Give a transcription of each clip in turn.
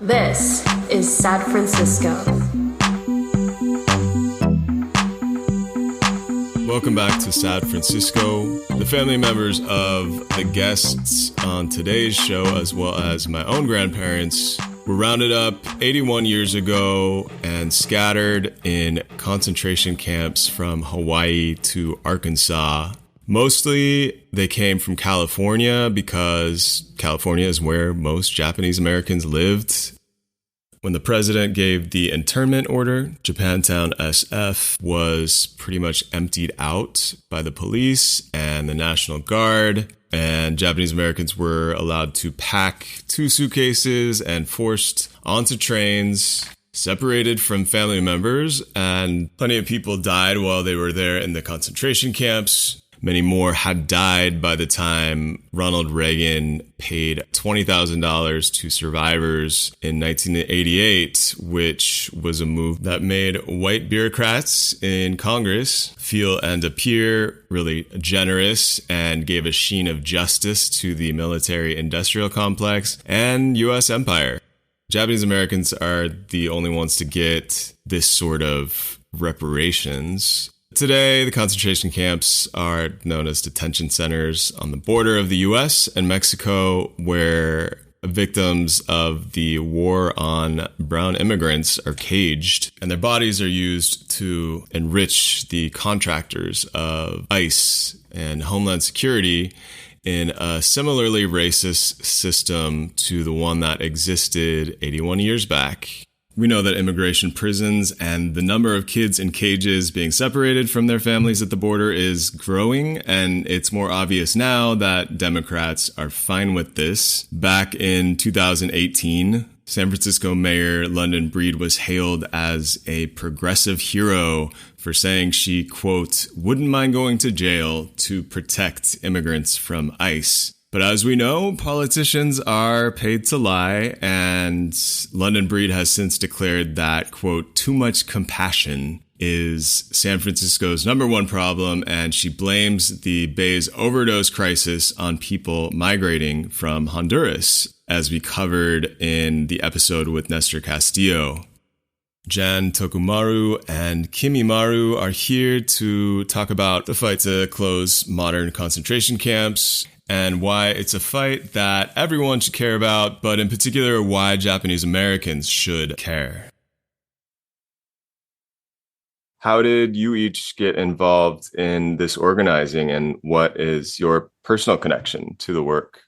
This is San Francisco. Welcome back to San Francisco. The family members of the guests on today's show, as well as my own grandparents, were rounded up 81 years ago and scattered in concentration camps from Hawaii to Arkansas. Mostly they came from California because California is where most Japanese Americans lived. When the president gave the internment order, Japantown SF was pretty much emptied out by the police and the National Guard, and Japanese Americans were allowed to pack 2 suitcases and forced onto trains, separated from family members, and plenty of people died while they were there in the concentration camps. Many more had died by the time Ronald Reagan paid $20,000 to survivors in 1988, which was a move that made white bureaucrats in Congress feel and appear really generous and gave a sheen of justice to the military-industrial complex and U.S. empire. Japanese Americans are the only ones to get this sort of reparations. Today, the concentration camps are known as detention centers on the border of the U.S. and Mexico, where victims of the war on brown immigrants are caged, and their bodies are used to enrich the contractors of ICE and Homeland Security in a similarly racist system to the one that existed 81 years back. We know that immigration prisons and the number of kids in cages being separated from their families at the border is growing, and it's more obvious now that Democrats are fine with this. Back in 2018, San Francisco Mayor London Breed was hailed as a progressive hero for saying she, quote, wouldn't mind going to jail to protect immigrants from ICE. But as we know, politicians are paid to lie, and London Breed has since declared that, quote, too much compassion is San Francisco's number one problem, and she blames the Bay's overdose crisis on people migrating from Honduras, as we covered in the episode with Nestor Castillo. Jan Tokumaru and Kimi Maru are here to talk about the fight to close modern concentration camps, and why it's a fight that everyone should care about, but in particular, why Japanese Americans should care. How did you each get involved in this organizing, and what is your personal connection to the work?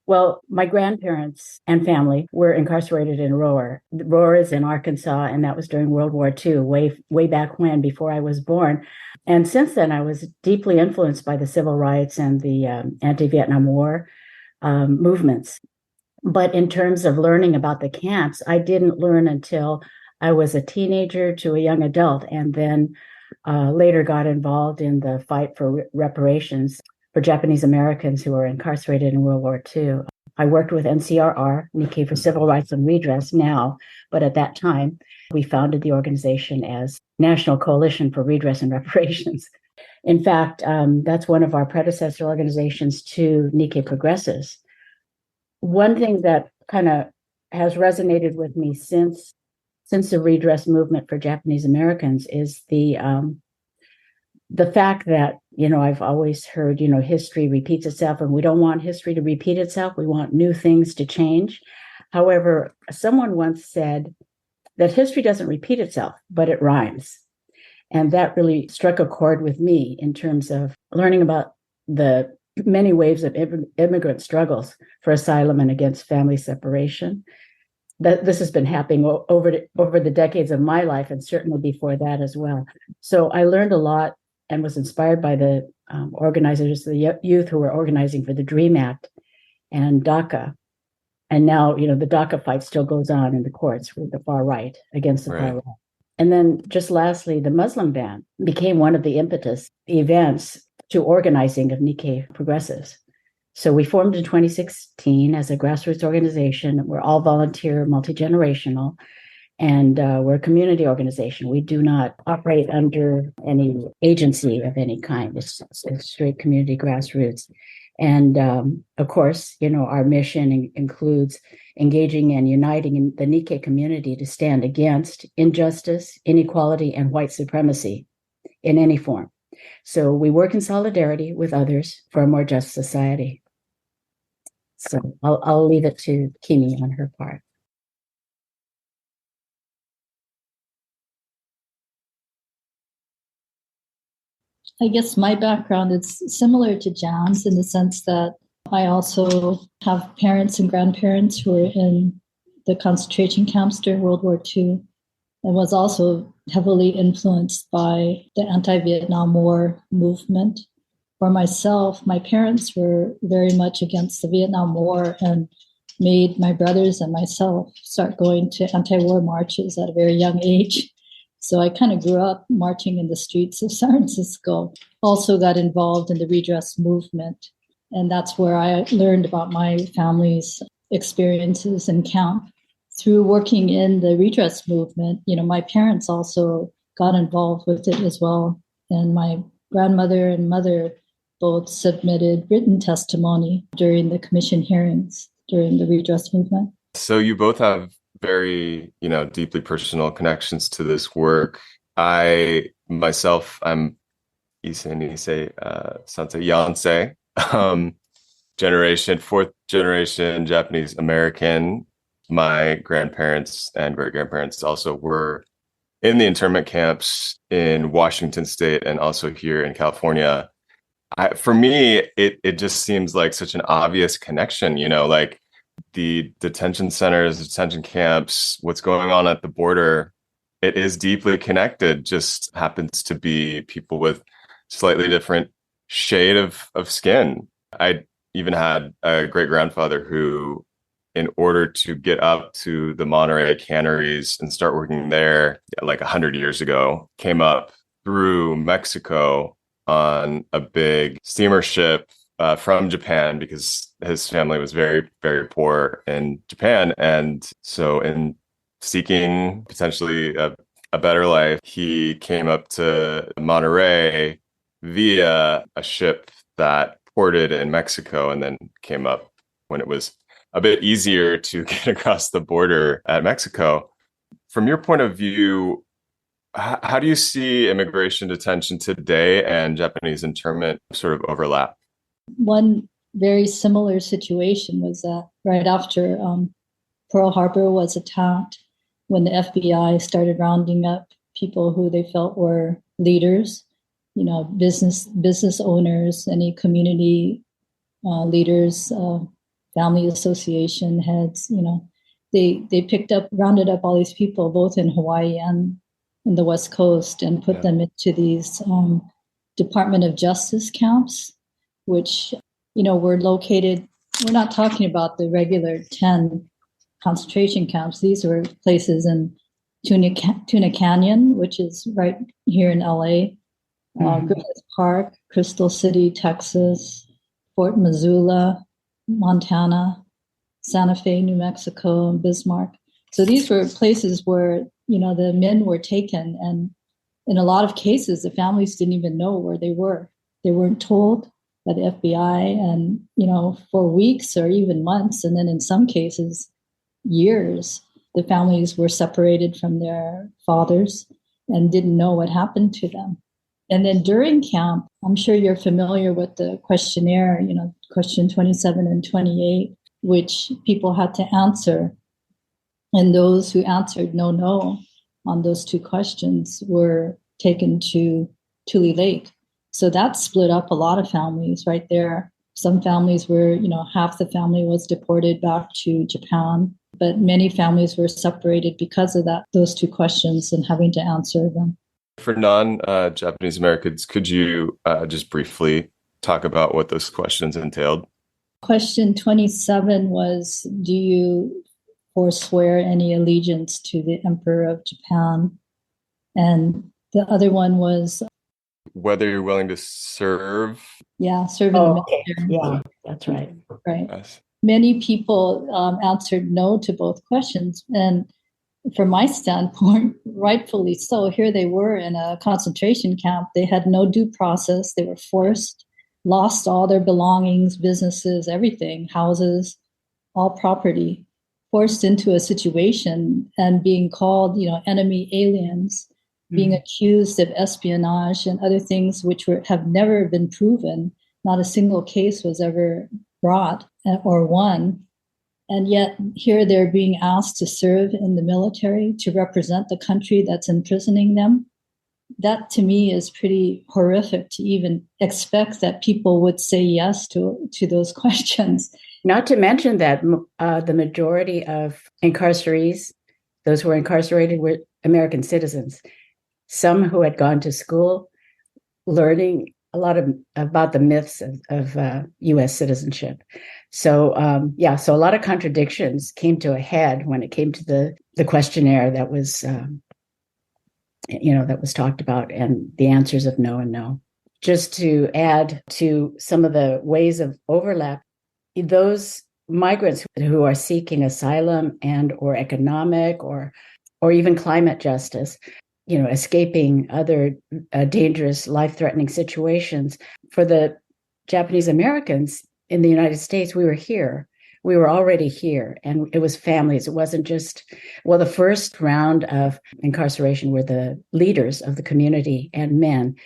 Well, my grandparents and family were incarcerated in Roar. Roar is in Arkansas, and that was during World War II, way back when, before I was born. And since then, I was deeply influenced by the civil rights and the anti-Vietnam War movements. But in terms of learning about the camps, I didn't learn until I was a teenager to a young adult, and then later got involved in the fight for reparations for Japanese Americans who were incarcerated in World War II. I worked with NCRR, Nikkei for Civil Rights and Redress now, but at that time, we founded the organization as National Coalition for Redress and Reparations. In fact, that's one of our predecessor organizations to Nikkei Progressives. One thing that kind of has resonated with me since the redress movement for Japanese Americans is the fact that, I've always heard, history repeats itself, and we don't want history to repeat itself. We want new things to change. However, someone once said that history doesn't repeat itself, but it rhymes. And that really struck a chord with me in terms of learning about the many waves of immigrant struggles for asylum and against family separation. That this has been happening over the decades of my life, and certainly before that as well. So I learned a lot and was inspired by the organizers, the youth who were organizing for the DREAM Act and DACA. And now, the DACA fight still goes on in the courts with the far right against the far right. And then just lastly, the Muslim ban became one of the impetus events to organizing of Nikkei Progressives. So we formed in 2016 as a grassroots organization. We're all volunteer, multi-generational, and we're a community organization. We do not operate under any agency of any kind. It's straight community grassroots. And of course, our mission includes engaging and uniting in the Nikkei community to stand against injustice, inequality, and white supremacy in any form. So we work in solidarity with others for a more just society. So I'll leave it to Kimi on her part. I guess my background is similar to Jan's in the sense that I also have parents and grandparents who were in the concentration camps during World War II and was also heavily influenced by the anti-Vietnam War movement. For myself, my parents were very much against the Vietnam War and made my brothers and myself start going to anti-war marches at a very young age. So I kind of grew up marching in the streets of San Francisco, also got involved in the redress movement. And that's where I learned about my family's experiences in camp. Through working in the redress movement, my parents also got involved with it as well. And my grandmother and mother both submitted written testimony during the commission hearings during the redress movement. So you both have very, deeply personal connections to this work. I myself, I'm Issei Santa Yansei, fourth generation Japanese American. My grandparents and great grandparents also were in the internment camps in Washington State and also here in California. For me, it just seems like such an obvious connection, like the detention centers, detention camps, what's going on at the border, it is deeply connected, just happens to be people with slightly different shade of skin. I even had a great grandfather who, in order to get up to the Monterey canneries and start working there like 100 years ago, came up through Mexico on a big steamer ship from Japan because his family was very, very poor in Japan. And so in seeking potentially a better life, he came up to Monterey via a ship that ported in Mexico and then came up when it was a bit easier to get across the border at Mexico. From your point of view, how do you see immigration detention today and Japanese internment sort of overlap? One very similar situation was that right after Pearl Harbor was attacked, when the FBI started rounding up people who they felt were leaders, business owners, any community leaders, family association heads, they rounded up all these people, both in Hawaii and in the West Coast, and put them into these Department of Justice camps, which, were located, we're not talking about the regular 10 concentration camps. These were places in Tuna Canyon, which is right here in LA, Griffith Park, Crystal City, Texas, Fort Missoula, Montana, Santa Fe, New Mexico, and Bismarck. So these were places where, the men were taken. And in a lot of cases, the families didn't even know where they were. They weren't told by the FBI and, for weeks or even months. And then in some cases, years, the families were separated from their fathers and didn't know what happened to them. And then during camp, I'm sure you're familiar with the questionnaire, question 27 and 28, which people had to answer. And those who answered no on those two questions were taken to Tule Lake. So that split up a lot of families right there. Some families were, half the family was deported back to Japan, but many families were separated because of those two questions and having to answer them. For non-Japanese Americans, could you just briefly talk about what those questions entailed? Question 27 was, do you forswear any allegiance to the Emperor of Japan? And the other one was whether you're willing to serve. Yeah, serve in the military. Yeah, that's right. Right. Yes. Many people answered no to both questions. And from my standpoint, rightfully so, here they were in a concentration camp. They had no due process. They were forced lost all their belongings, businesses, everything, houses, all property, forced into a situation and being called, enemy aliens, being accused of espionage and other things which have never been proven. Not a single case was ever brought or won. And yet here they're being asked to serve in the military, to represent the country that's imprisoning them. That to me is pretty horrific to even expect that people would say yes to those questions. Not to mention that the majority of incarcerees, those who were incarcerated, were American citizens. Some who had gone to school learning a lot about the myths of U.S. citizenship. So, so a lot of contradictions came to a head when it came to the questionnaire that was, that was talked about, and the answers of no and no. Just to add to some of the ways of overlap, those migrants who are seeking asylum and or economic or even climate justice, escaping other dangerous, life-threatening situations. For the Japanese Americans in the United States, we were here. We were already here, and it was families. It wasn't just, the first round of incarceration were the leaders of the community and men.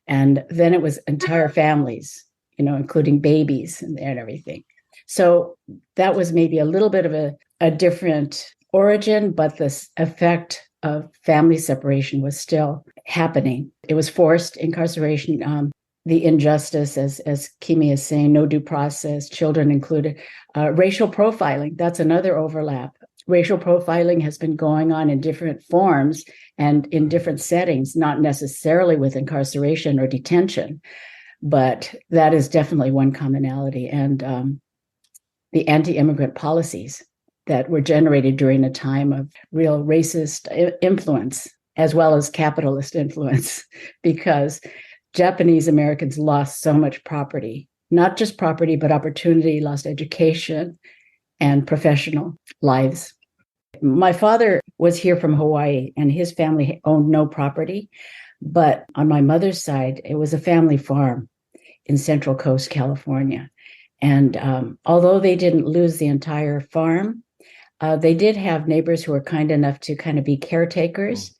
And then it was entire families, including babies and everything. So that was maybe a little bit of a different origin, but this effect of family separation was still happening. It was forced incarceration, the injustice, as Kimi is saying, no due process, children included. Racial profiling, that's another overlap. Racial profiling has been going on in different forms and in different settings, not necessarily with incarceration or detention, but that is definitely one commonality. And the anti-immigrant policies that were generated during a time of real racist influence, as well as capitalist influence, because Japanese Americans lost so much property, not just property, but opportunity, lost education and professional lives. My father was here from Hawaii, and his family owned no property. But on my mother's side, it was a family farm in Central Coast, California. And although they didn't lose the entire farm, they did have neighbors who were kind enough to kind of be caretakers.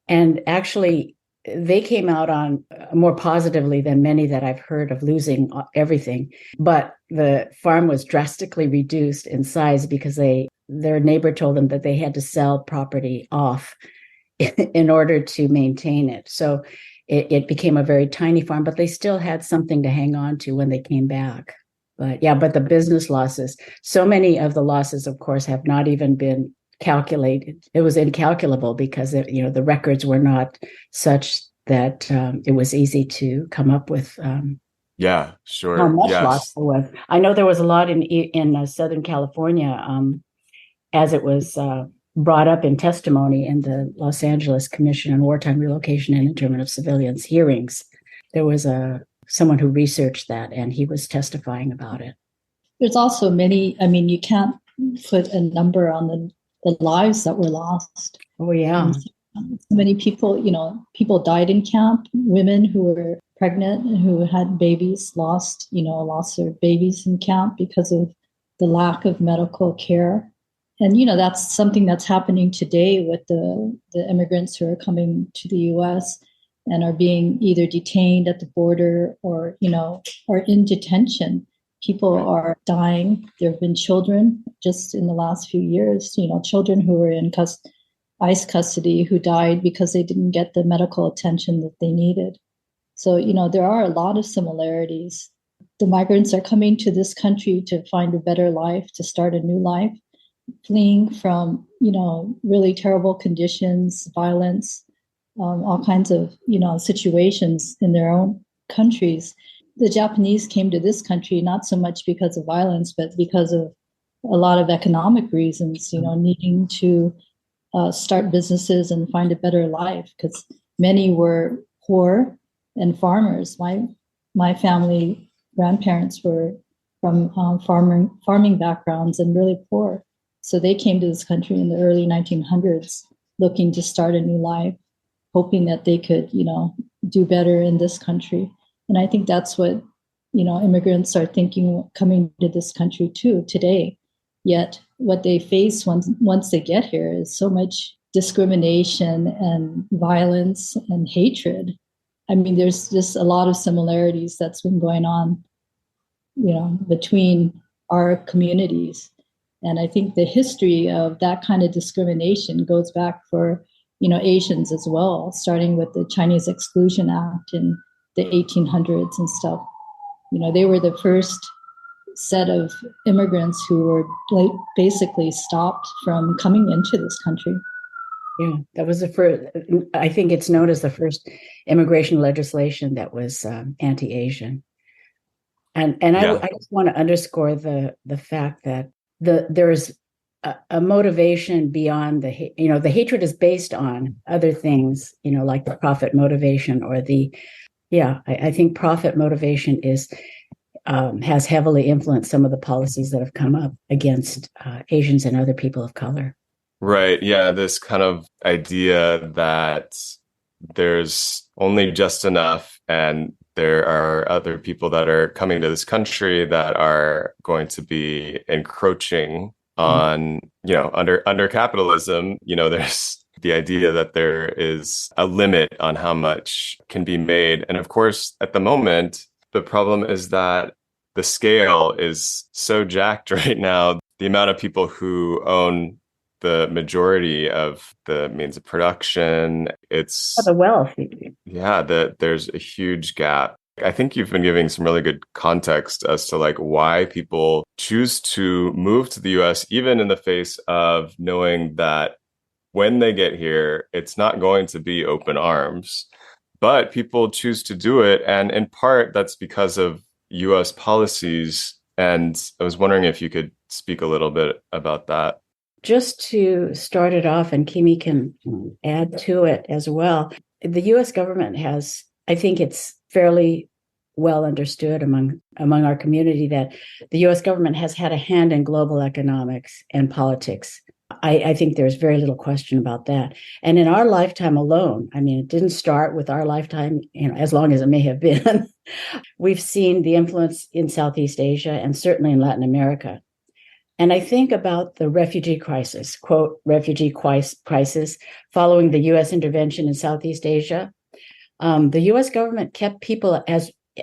And actually, they came out on more positively than many that I've heard of losing everything. But the farm was drastically reduced in size because their neighbor told them that they had to sell property off in order to maintain it. So it became a very tiny farm, but they still had something to hang on to when they came back. But the business losses, so many of the losses, of course, have not even been calculated. It was incalculable because the records were not such that it was easy to come up with. Sure. How much loss there was. I know there was a lot in Southern California, as it was brought up in testimony in the Los Angeles Commission on Wartime Relocation and Internment of Civilians hearings. There was someone who researched that, and he was testifying about it. There's also many, you can't put a number on the lives that were lost. Oh, yeah. So many people, people died in camp, women who were pregnant and who had babies lost their babies in camp because of the lack of medical care. And, that's something that's happening today with the immigrants who are coming to the U.S. and are being either detained at the border or in detention. People are dying. There have been children just in the last few years, children who were in ICE custody who died because they didn't get the medical attention that they needed. So, there are a lot of similarities. The migrants are coming to this country to find a better life, to start a new life, fleeing from, really terrible conditions, violence, all kinds of, situations in their own countries. The Japanese came to this country not so much because of violence, but because of a lot of economic reasons, needing to start businesses and find a better life, because many were poor and farmers. My family grandparents were from farming backgrounds and really poor. So they came to this country in the early 1900s looking to start a new life, hoping that they could, do better in this country. And I think that's what immigrants are thinking coming to this country too today. Yet what they face once they get here is so much discrimination and violence and hatred. I mean, there's just a lot of similarities that's been going on, between our communities. And I think the history of that kind of discrimination goes back for, Asians as well, starting with the Chinese Exclusion Act in the 1800s and stuff. They were the first set of immigrants who were basically stopped from coming into this country. Yeah, that was the first. I think it's known as the first immigration legislation that was anti-Asian. And I just want to underscore the fact that there's a motivation beyond the hatred is based on other things, like the profit motivation or I think profit motivation has heavily influenced some of the policies that have come up against Asians and other people of color. Right. Yeah. This kind of idea that there's only just enough and there are other people that are coming to this country that are going to be encroaching on, under capitalism, there's the idea that there is a limit on how much can be made. And of course, at the moment, the problem is that the scale is so jacked right now. The amount of people who own the majority of the means of production, it's the wealth. Yeah, there's a huge gap. I think you've been giving some really good context as to why people choose to move to the US, even in the face of knowing that when they get here, it's not going to be open arms, but people choose to do it. And in part, that's because of US policies. And I was wondering if you could speak a little bit about that. Just to start it off, and Kimi can add to it as well, the U.S. government has, I think it's fairly well understood among our community that the U.S. government has had a hand in global economics and politics. I think there's very little question about that. And in our lifetime alone, I mean, it didn't start with our lifetime, as long as it may have been, we've seen the influence in Southeast Asia and certainly in Latin America. And I think about the refugee crisis, quote, refugee crisis, following the U.S. intervention in Southeast Asia. The U.S. government kept people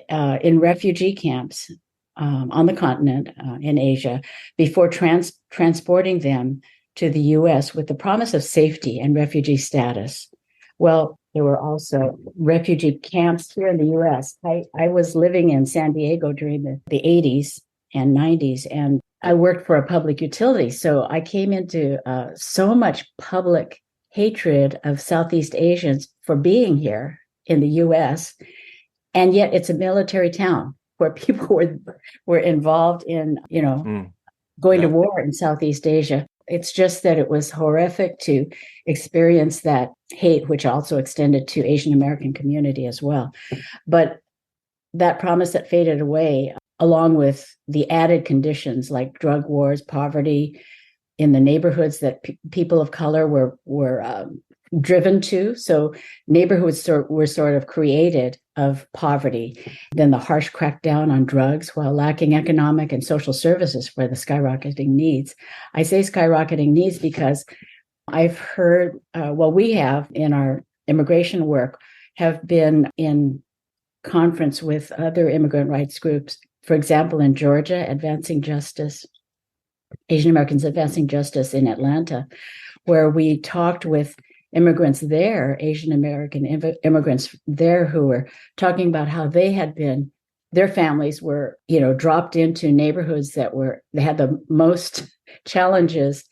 in refugee camps on the continent in Asia before transporting them to the U.S. with the promise of safety and refugee status. Well, there were also refugee camps here in the U.S. I was living in San Diego during the 80s and 90s, and I worked for a public utility. So I came into so much public hatred of Southeast Asians for being here in the U.S. And yet it's a military town where people were involved in, going to war in Southeast Asia. It's just that it was horrific to experience that hate, which also extended to Asian American community as well. But that promise that faded away, along with the added conditions like drug wars, poverty in the neighborhoods that people of color were driven to. So neighborhoods were sort of created of poverty. Then the harsh crackdown on drugs while lacking economic and social services for the skyrocketing needs. I say skyrocketing needs because I've heard, we have in our immigration work, have been in conference with other immigrant rights groups. For example, in Georgia, Advancing Justice, Asian Americans Advancing Justice in Atlanta, where we talked with immigrants there, Asian American immigrants there, who were talking about how their families were, dropped into neighborhoods they had the most challenges.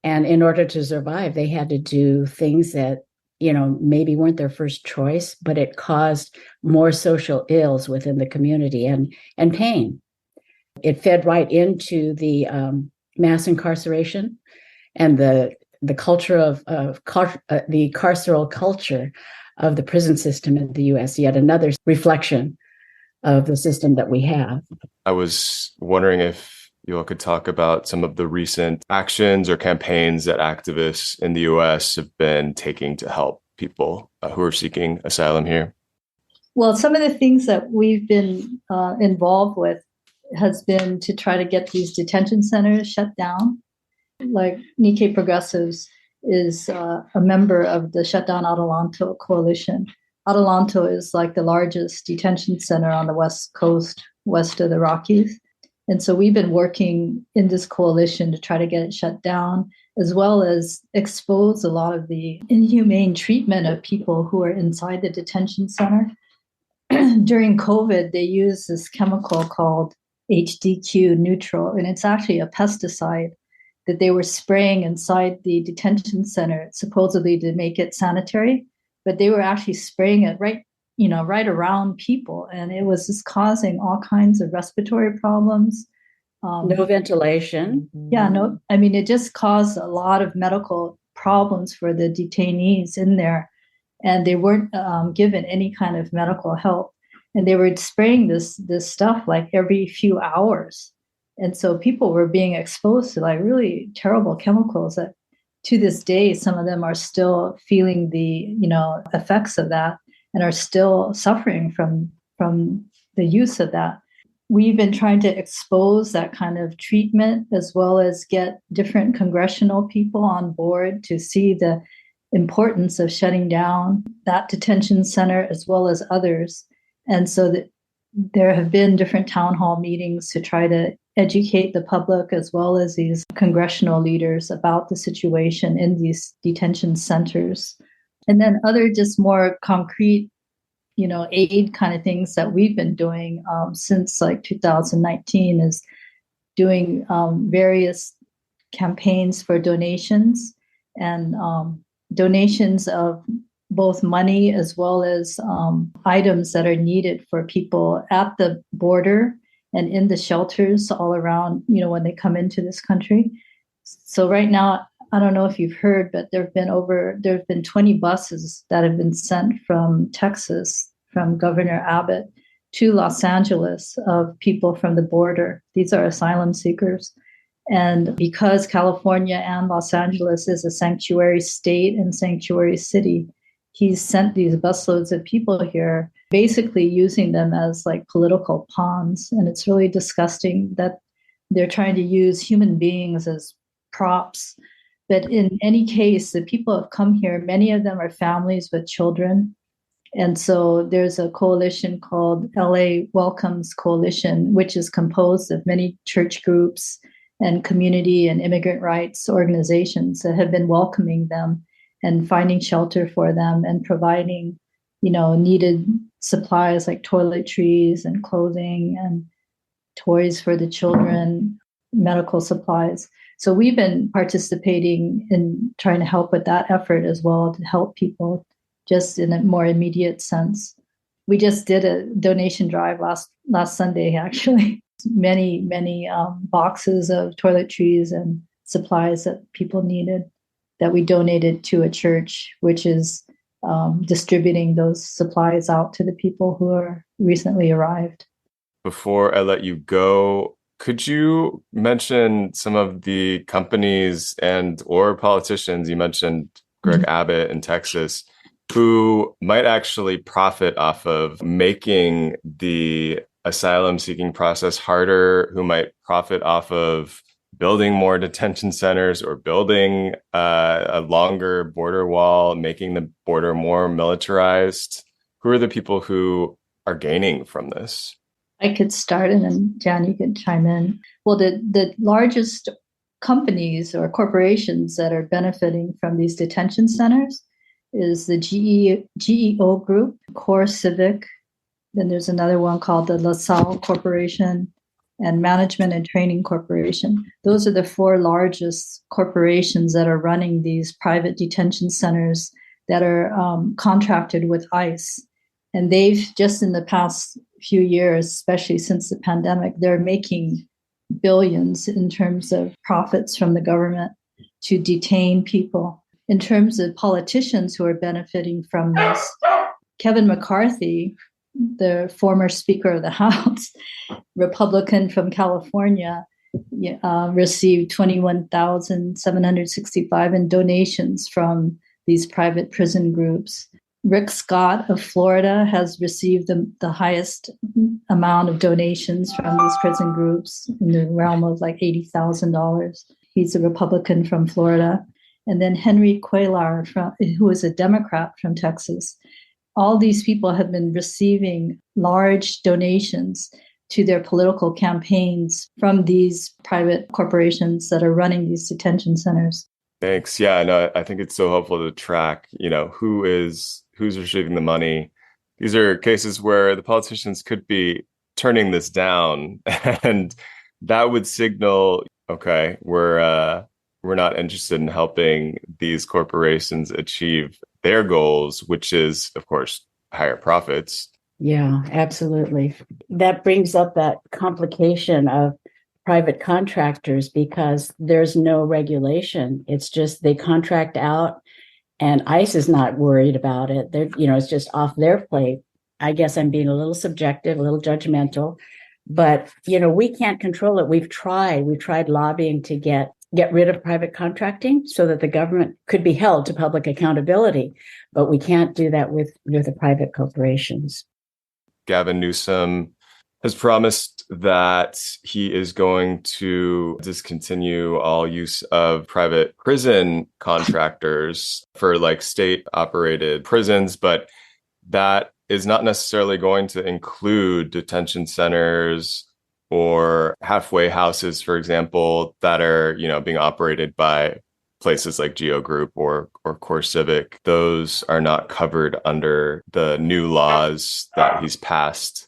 And in order to survive, they had to do things that, maybe weren't their first choice, but it caused more social ills within the community and pain. It fed right into the mass incarceration and the culture of the carceral culture of the prison system in the U.S. Yet another reflection of the system that we have. I was wondering if you all could talk about some of the recent actions or campaigns that activists in the U.S. have been taking to help people who are seeking asylum here. Well, some of the things that we've been involved with has been to try to get these detention centers shut down. Like Nikkei Progressives is a member of the Shutdown Adelanto coalition. Adelanto is like the largest detention center on the West Coast, west of the Rockies. And so we've been working in this coalition to try to get it shut down, as well as expose a lot of the inhumane treatment of people who are inside the detention center. During COVID, they used this chemical called HDQ neutral, and it's actually a pesticide that they were spraying inside the detention center, supposedly to make it sanitary, but they were actually spraying it right around people. And it was just causing all kinds of respiratory problems. No ventilation. Yeah, no, I mean, it just caused a lot of medical problems for the detainees in there. And they weren't given any kind of medical help. And they were spraying this stuff like every few hours. And so people were being exposed to like really terrible chemicals that to this day, some of them are still feeling the, effects of that and are still suffering from the use of that. We've been trying to expose that kind of treatment, as well as get different congressional people on board to see the importance of shutting down that detention center as well as others. And so that there have been different town hall meetings to try to educate the public as well as these congressional leaders about the situation in these detention centers. And then other just more concrete, aid kind of things that we've been doing since like 2019 is doing various campaigns for donations and donations of both money as well as items that are needed for people at the border and in the shelters all around, when they come into this country. So right now, I don't know if you've heard, but there have been 20 buses that have been sent from Texas, from Governor Abbott to Los Angeles of people from the border. These are asylum seekers. And because California and Los Angeles is a sanctuary state and sanctuary city, he's sent these busloads of people here, basically using them as like political pawns. And it's really disgusting that they're trying to use human beings as props. But in any case, the people have come here. Many of them are families with children. And so there's a coalition called LA Welcomes Coalition, which is composed of many church groups and community and immigrant rights organizations that have been welcoming them and finding shelter for them and providing, needed supplies like toiletries and clothing and toys for the children, medical supplies. So we've been participating in trying to help with that effort as well, to help people just in a more immediate sense. We just did a donation drive last Sunday, actually. Many boxes of toiletries and supplies that people needed that we donated to a church, which is distributing those supplies out to the people who are recently arrived. Before I let you go, could you mention some of the companies and or politicians, you mentioned Greg Abbott in Texas, who might actually profit off of making the asylum seeking process harder, who might profit off of building more detention centers or building a longer border wall, making the border more militarized? Who are the people who are gaining from this? I could start and then Jan, you can chime in. Well, the largest companies or corporations that are benefiting from these detention centers is the GEO Group, Core Civic. Then there's another one called the LaSalle Corporation and Management and Training Corporation. Those are the four largest corporations that are running these private detention centers that are contracted with ICE. And they've just in the past few years, especially since the pandemic, they're making billions in terms of profits from the government to detain people. In terms of politicians who are benefiting from this, Kevin McCarthy, the former Speaker of the House, Republican from California, received $21,765 in donations from these private prison groups. Rick Scott of Florida has received the highest amount of donations from these prison groups in the realm of like $80,000. He's a Republican from Florida. And then Henry Cuellar, who is a Democrat from Texas. All these people have been receiving large donations to their political campaigns from these private corporations that are running these detention centers. Thanks. Yeah, no, I think it's so helpful to track, who's receiving the money. These are cases where the politicians could be turning this down, and that would signal, okay, we're not interested in helping these corporations achieve their goals, which is, of course, higher profits. Yeah, absolutely. That brings up that complication of private contractors because there's no regulation. It's just they contract out and ICE is not worried about it. It's just off their plate. I guess I'm being a little subjective, a little judgmental, but, we can't control it. We've tried lobbying to get rid of private contracting so that the government could be held to public accountability, but we can't do that with the private corporations. Gavin Newsom has promised that he is going to discontinue all use of private prison contractors for like state operated prisons, but that is not necessarily going to include detention centers or halfway houses, for example, that are, being operated by places like Geo Group or Core Civic. Those are not covered under the new laws that he's passed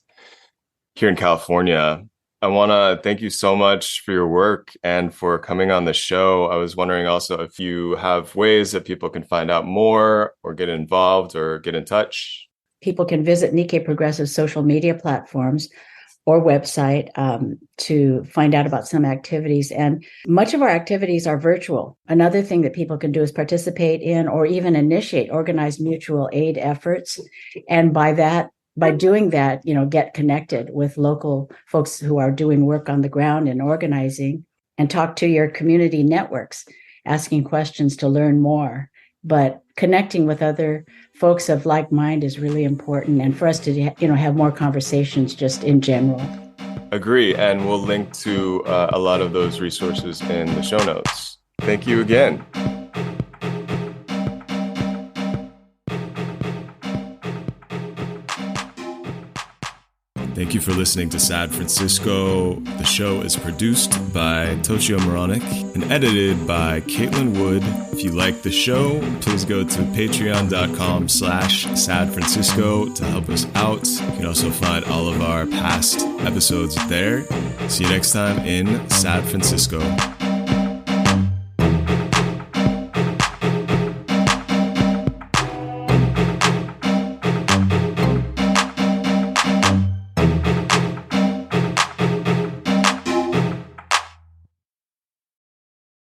here in California. I want to thank you so much for your work and for coming on the show. I was wondering also if you have ways that people can find out more or get involved or get in touch. People can visit Nikkei Progressives social media platforms or website to find out about some activities. And much of our activities are virtual. Another thing that people can do is participate in or even initiate organized mutual aid efforts. And by doing that, get connected with local folks who are doing work on the ground and organizing, and talk to your community networks, asking questions to learn more. But connecting with other folks of like mind is really important, and for us to have more conversations just in general. Agree, and we'll link to a lot of those resources in the show notes. Thank you again. Thank you for listening to Sad Francisco. The show is produced by Toshio Moronic and edited by Caitlin Wood. If you like the show, please go to patreon.com/Sad Francisco to help us out. You can also find all of our past episodes there. See you next time in Sad Francisco.